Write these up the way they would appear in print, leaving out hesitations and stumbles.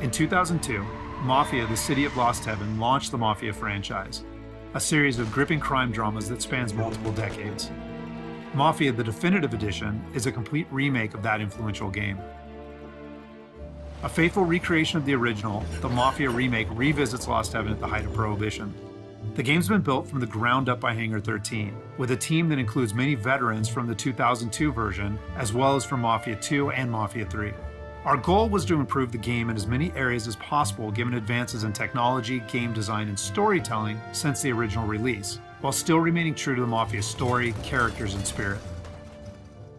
In 2002, Mafia: The City of Lost Heaven launched the Mafia franchise, a series of gripping crime dramas that spans multiple decades. Mafia: The Definitive Edition is a complete remake of that influential game. A faithful recreation of the original, the Mafia Remake revisits Lost Heaven at the height of Prohibition. The game's been built from the ground up by Hangar 13, with a team that includes many veterans from the 2002 version, as well as from Mafia 2 and Mafia 3. Our goal was to improve the game in as many areas as possible given advances in technology, game design, and storytelling since the original release, while still remaining true to the Mafia story, characters, and spirit.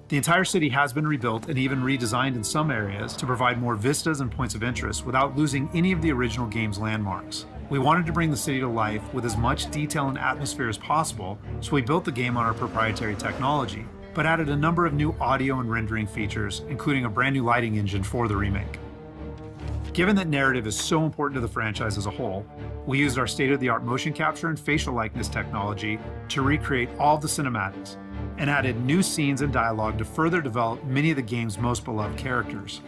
The entire city has been rebuilt and even redesigned in some areas to provide more vistas and points of interest without losing any of the original game's landmarks. We wanted to bring the city to life with as much detail and atmosphere as possible, so we built the game on our proprietary technology, but added a number of new audio and rendering features, including a brand new lighting engine for the remake. Given that narrative is so important to the franchise as a whole, we used our state-of-the-art motion capture and facial likeness technology to recreate all of the cinematics, and added new scenes and dialogue to further develop many of the game's most beloved characters.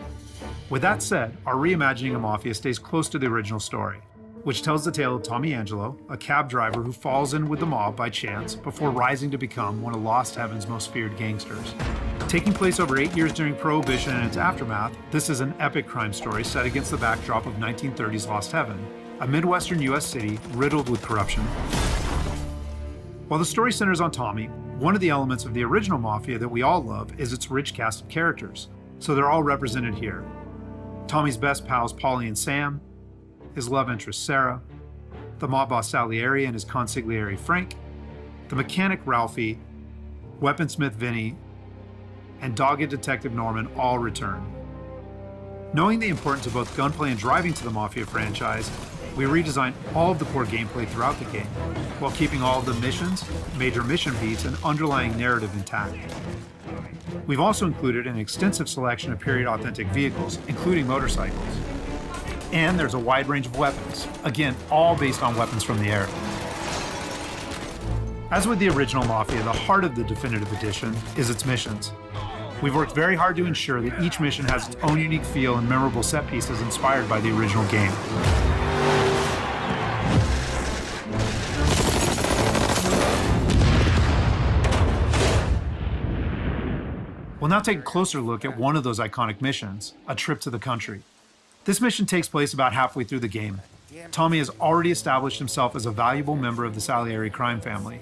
With that said, our reimagining of Mafia stays close to the original story, which tells the tale of Tommy Angelo, a cab driver who falls in with the mob by chance before rising to become one of Lost Heaven's most feared gangsters. Taking place over 8 years during Prohibition and its aftermath, this is an epic crime story set against the backdrop of 1930s Lost Heaven, a Midwestern US city riddled with corruption. While the story centers on Tommy, one of the elements of the original Mafia that we all love is its rich cast of characters, so they're all represented here. Tommy's best pals Paulie and Sam, his love interest Sarah, the mob boss Salieri and his consigliere Frank, the mechanic Ralphie, weaponsmith Vinny, and dogged detective Norman all return. Knowing the importance of both gunplay and driving to the Mafia franchise, we redesigned all of the core gameplay throughout the game, while keeping all of the missions, major mission beats, and underlying narrative intact. We've also included an extensive selection of period-authentic vehicles, including motorcycles. And there's a wide range of weapons, again, all based on weapons from the era. As with the original Mafia, the heart of the Definitive Edition is its missions. We've worked very hard to ensure that each mission has its own unique feel and memorable set pieces inspired by the original game. We'll now take a closer look at one of those iconic missions, A Trip to the Country. This mission takes place about halfway through the game. Tommy has already established himself as a valuable member of the Salieri crime family.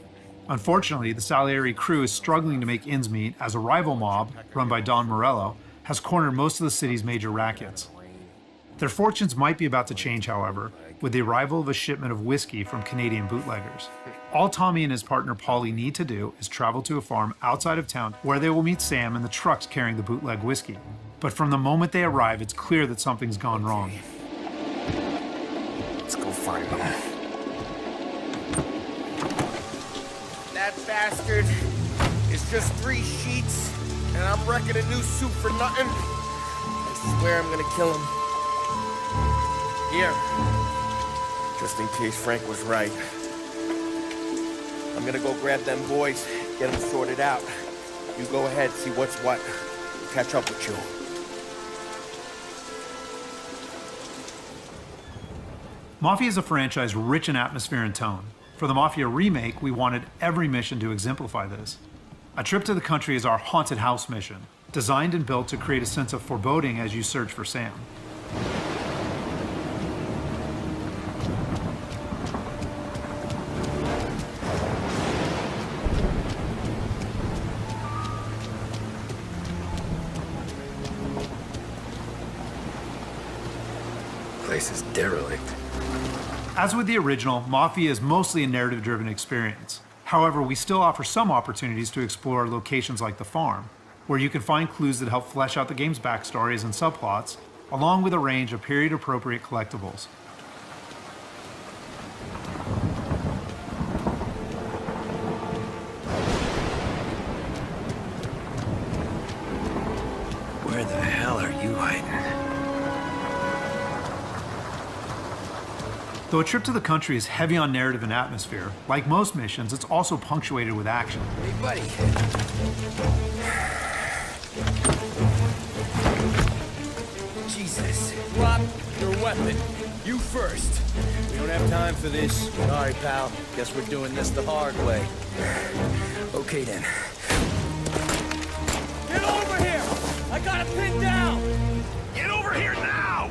Unfortunately, the Salieri crew is struggling to make ends meet as a rival mob, run by Don Morello, has cornered most of the city's major rackets. Their fortunes might be about to change, however, with the arrival of a shipment of whiskey from Canadian bootleggers. All Tommy and his partner Paulie need to do is travel to a farm outside of town where they will meet Sam and the trucks carrying the bootleg whiskey. But from the moment they arrive, it's clear that something's gone wrong. Let's go find them. That bastard is just 3 sheets, and I'm wrecking a new suit for nothing. I swear I'm gonna kill him. Here, just in case Frank was right. I'm gonna go grab them boys, get them sorted out. You go ahead, see what's what. I'll catch up with you. Mafia is a franchise rich in atmosphere and tone. For the Mafia Remake, we wanted every mission to exemplify this. A Trip to the Country is our haunted house mission, designed and built to create a sense of foreboding as you search for Sam. Place is derelict. As with the original, Mafia is mostly a narrative-driven experience. However, we still offer some opportunities to explore locations like the farm, where you can find clues that help flesh out the game's backstories and subplots, along with a range of period-appropriate collectibles. Where the hell are you hiding? Though A Trip to the Country is heavy on narrative and atmosphere, like most missions, it's also punctuated with action. Hey, buddy. Jesus. Drop your weapon. You first. We don't have time for this. Sorry, pal. Guess we're doing this the hard way. Okay then. Get over here! I got it pinned down! Get over here now!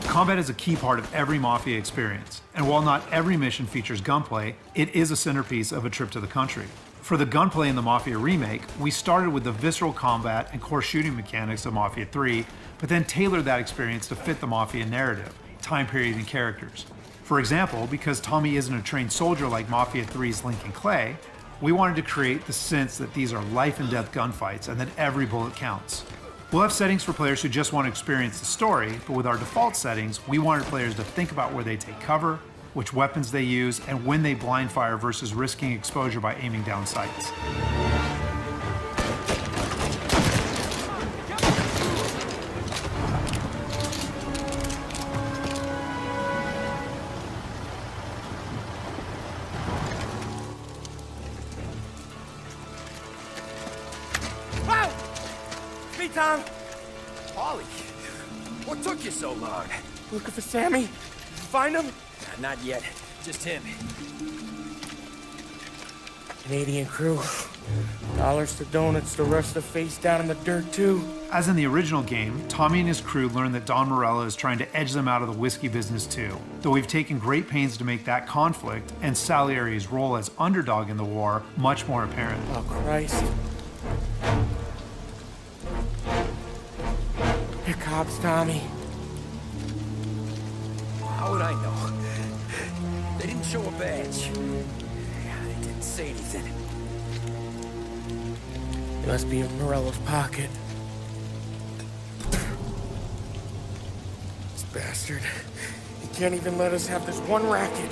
Combat is a key part of every Mafia experience, and while not every mission features gunplay, it is a centerpiece of a trip to the country. For the gunplay in the Mafia Remake, we started with the visceral combat and core shooting mechanics of Mafia 3, but then tailored that experience to fit the Mafia narrative, time period, and characters. For example, because Tommy isn't a trained soldier like Mafia 3's Lincoln Clay, we wanted to create the sense that these are life and death gunfights and that every bullet counts. We'll have settings for players who just want to experience the story, but with our default settings, we wanted players to think about where they take cover, which weapons they use, and when they blind fire versus risking exposure by aiming down sights. Wow! It's me, Tom. Ollie, what took you so long? Looking for Sammy? Did you find him? Not yet. Just him. Canadian crew. Dollars to donuts, the rest of the face down in the dirt, too. As in the original game, Tommy and his crew learn that Don Morello is trying to edge them out of the whiskey business too, though we've taken great pains to make that conflict and Salieri's role as underdog in the war much more apparent. Oh, Christ. Here cops, Tommy. How would I know? They didn't show a badge. They didn't say anything. It must be in Morello's pocket. This bastard. He can't even let us have this one racket.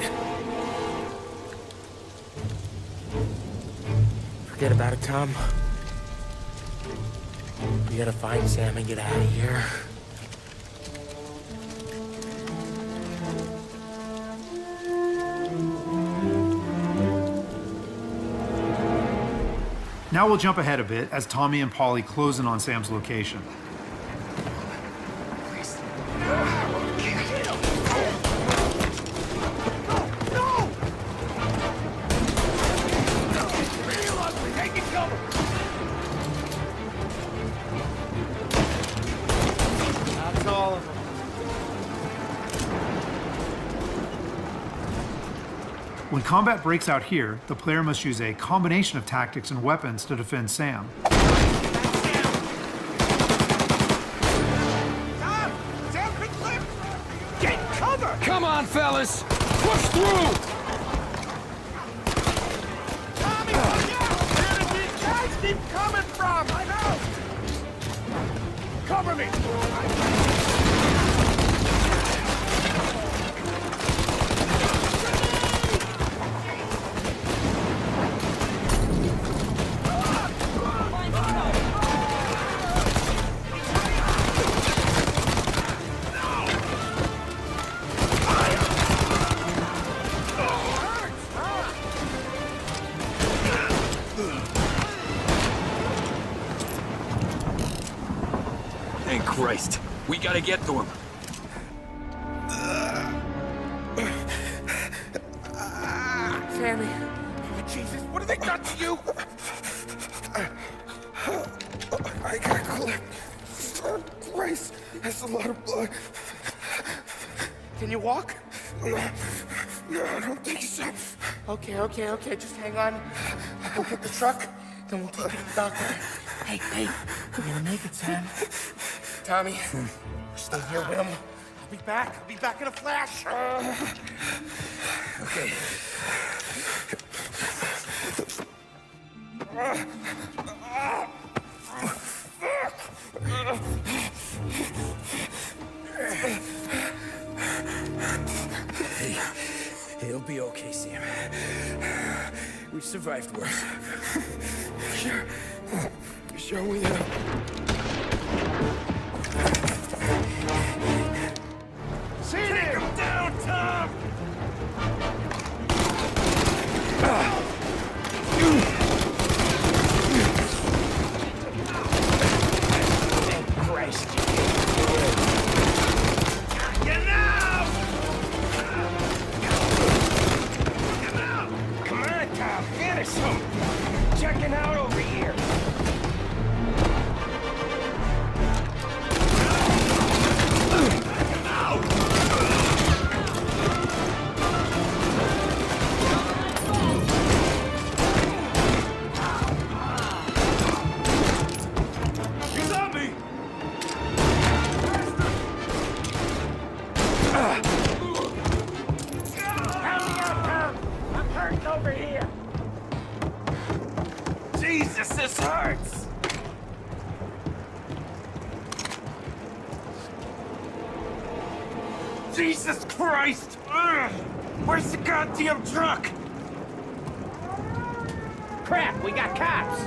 Forget about it, Tom. We gotta find Sam and get out of here. Now we'll jump ahead a bit as Tommy and Polly close in on Sam's location. That's all of them. When combat breaks out here, the player must use a combination of tactics and weapons to defend Sam. Get cover! Come on, fellas! Push through! Tommy, where did these guys keep coming from? I know! Cover me! Thank Christ. We gotta get to him. Sammy. Oh, Jesus, what have they done to you? I got clipped. Oh, Christ, that's a lot of blood. Can you walk? No, I don't think so. Okay, just hang on. I'll go get the truck, then we'll take you to the doctor. Hey, we're gonna make it, Sam. Tommy, stay here with him. I'll be back in a flash. Okay. Hey, it'll be okay, Sam. We've survived worse. Sure we have. Take him down, Tom! Christ. over here! Jesus, this hurts! Jesus Christ! Ugh. Where's the goddamn truck? Crap, we got cops!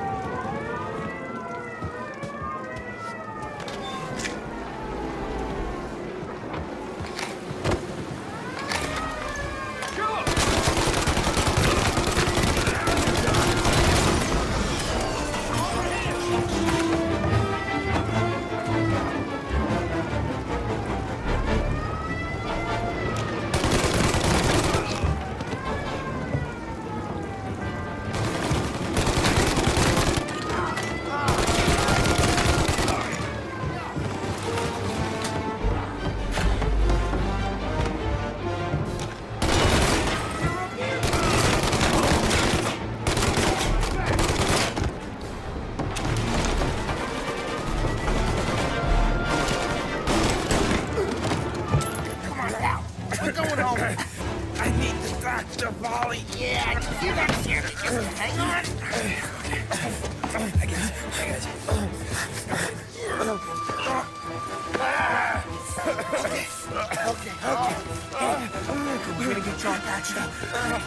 I need the doctor, Molly. Yeah, you got here. Just hang on. I guess. Okay. We're gonna get John patched up.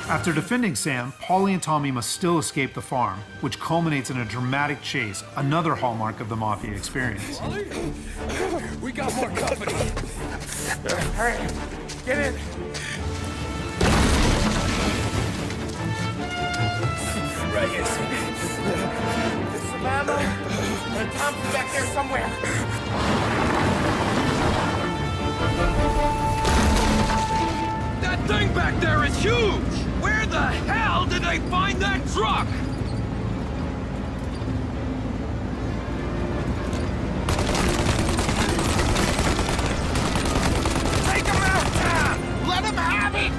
After defending Sam, Paulie and Tommy must still escape the farm, which culminates in a dramatic chase, another hallmark of the Mafia experience. We got more company. All right, get in. Right here. There's some ammo and a Thompson back there somewhere. That thing back there is huge! Where the hell did they find that truck? Take him out, Tom! Let him have it!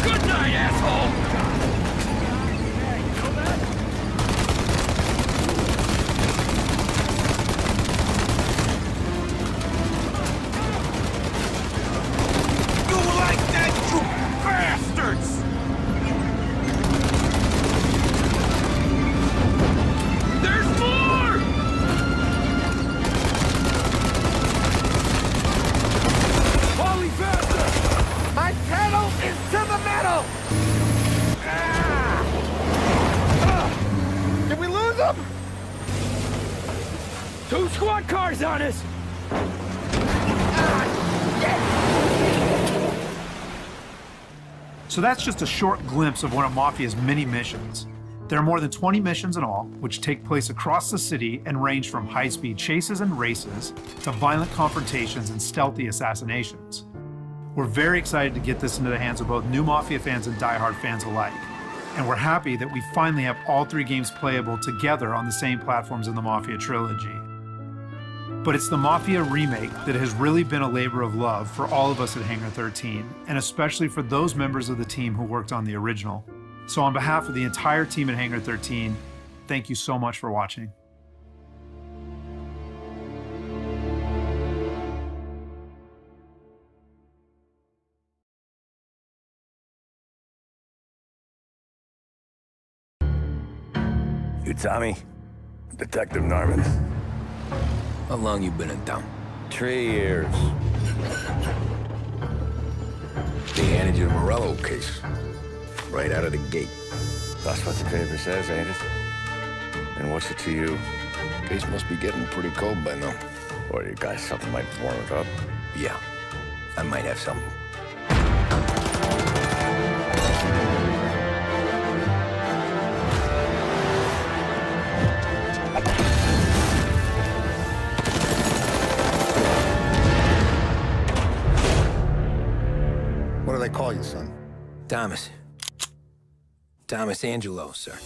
Good night, asshole! You like that, you bastards! There's more! Paulie, faster! My pedal is to the metal! Did we lose him? 2 squad cars on us! So that's just a short glimpse of one of Mafia's many missions. There are more than 20 missions in all, which take place across the city and range from high-speed chases and races to violent confrontations and stealthy assassinations. We're very excited to get this into the hands of both new Mafia fans and die-hard fans alike. And we're happy that we finally have all 3 games playable together on the same platforms in the Mafia trilogy. But it's the Mafia Remake that has really been a labor of love for all of us at Hangar 13, and especially for those members of the team who worked on the original. So on behalf of the entire team at Hangar 13, thank you so much for watching. You Tommy? Detective Norman. How long you been in town? 3 years. They handed you the Morello case. Right out of the gate. That's what the paper says, ain't it? And what's it to you? Case must be getting pretty cold by now. Or you guys something might warm it up? Yeah, I might have something. What do they call you, son? Thomas. Thomas Angelo, sir.